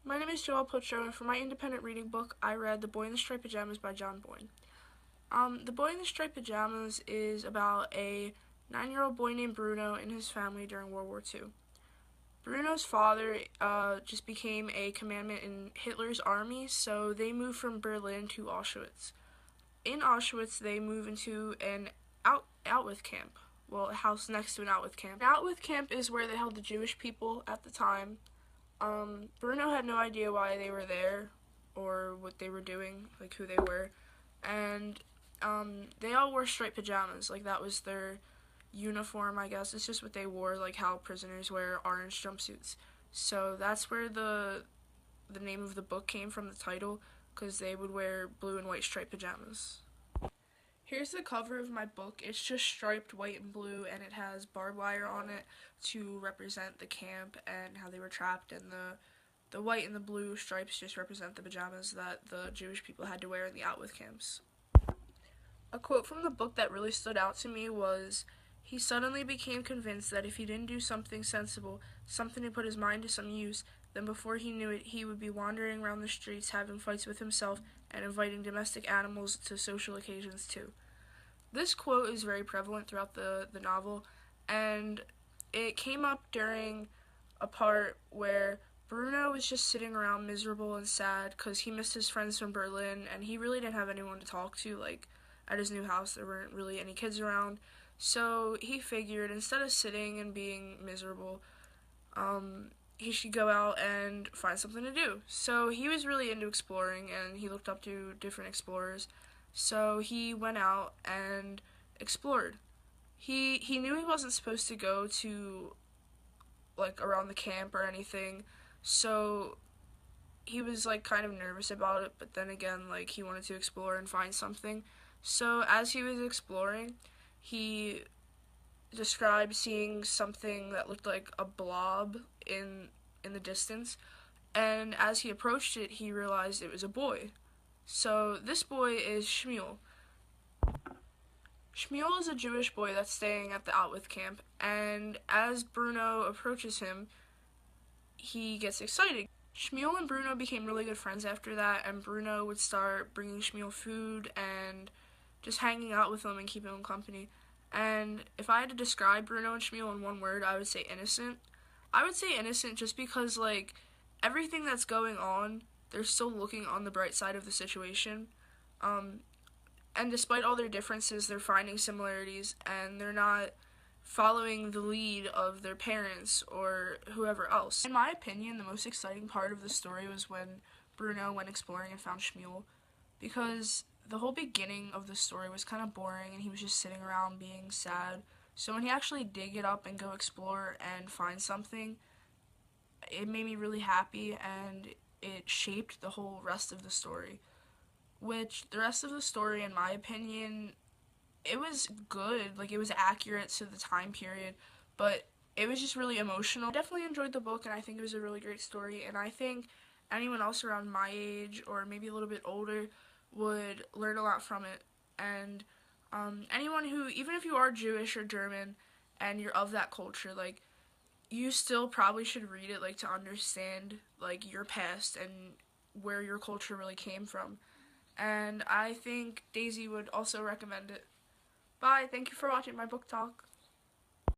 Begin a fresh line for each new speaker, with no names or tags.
My name is Joelle Pocho, and for my independent reading book, I read The Boy in the Striped Pajamas by John Boyne. The Boy in the Striped Pajamas is about a 9-year-old boy named Bruno and his family during World War II. Bruno's father just became a commandant in Hitler's army, so they moved from Berlin to Auschwitz. In Auschwitz, they move into an outwith camp. Well, a house next to an outwith camp. An outwith camp is where they held the Jewish people at the time. Bruno had no idea why they were there or what they were doing, like who they were, and they all wore striped pajamas, like that was their uniform, I guess. It's just what they wore, like how prisoners wear orange jumpsuits. So that's where the name of the book came from, the title, because they would wear blue and white striped pajamas. Here's the cover of my book. It's just striped white and blue, and it has barbed wire on it to represent the camp and how they were trapped, and the white and the blue stripes just represent the pajamas that the Jewish people had to wear in the outwith camps. A quote from the book that really stood out to me was, "He suddenly became convinced that if he didn't do something sensible, something to put his mind to some use, then before he knew it, he would be wandering around the streets having fights with himself and inviting domestic animals to social occasions too." This quote is very prevalent throughout the novel, and it came up during a part where Bruno was just sitting around miserable and sad because he missed his friends from Berlin, and he really didn't have anyone to talk to. Like, at his new house, there weren't really any kids around, so he figured instead of sitting and being miserable, he should go out and find something to do. So he was really into exploring, and he looked up to different explorers. So he went out and explored. He knew he wasn't supposed to go to, like, around the camp or anything, so he was, like, kind of nervous about it, but then again, like, he wanted to explore and find something. So as he was exploring, he described seeing something that looked like a blob in the distance, and as he approached it, he realized it was a boy. So this boy is Shmuel. Shmuel is a Jewish boy that's staying at the outwith camp, and as Bruno approaches him, he gets excited. Shmuel and Bruno became really good friends after that, and Bruno would start bringing Shmuel food and just hanging out with him and keeping him company. And if I had to describe Bruno and Shmuel in one word, I would say innocent. I would say innocent just because, like, everything that's going on, they're still looking on the bright side of the situation. And despite all their differences, they're finding similarities, and they're not following the lead of their parents or whoever else. In my opinion, the most exciting part of the story was when Bruno went exploring and found Shmuel, because the whole beginning of the story was kind of boring, and he was just sitting around being sad. So when he actually did get up and go explore and find something, it made me really happy, and it shaped the whole rest of the story. Which, the rest of the story, in my opinion, it was good. Like, it was accurate to the time period, but it was just really emotional. I definitely enjoyed the book, and I think it was a really great story, and I think anyone else around my age, or maybe a little bit older, would learn a lot from it. And anyone who, even if you are Jewish or German, and you're of that culture, like, you still probably should read it, like, to understand, like, your past and where your culture really came from. And I think Daisy would also recommend it. Bye, thank you for watching my book talk.